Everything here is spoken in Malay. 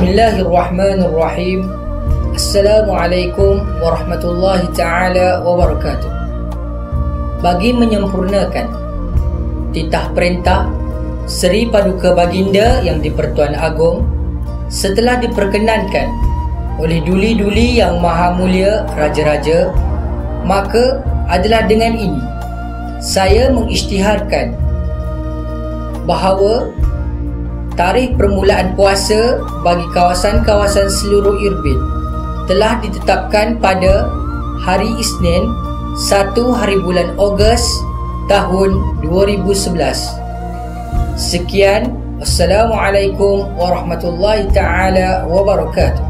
Bismillahirrahmanirrahim. Assalamualaikum warahmatullahi ta'ala wabarakatuh. Bagi menyempurnakan titah perintah Seri Paduka Baginda Yang di-Pertuan Agong, setelah diperkenankan oleh duli-duli yang maha mulia raja-raja, maka adalah dengan ini saya mengisytiharkan bahawa tarikh permulaan puasa bagi kawasan-kawasan seluruh Irbid telah ditetapkan pada hari Isnin 1 hari bulan Ogos tahun 2011. Sekian, Assalamualaikum warahmatullahi ta'ala wabarakatuh.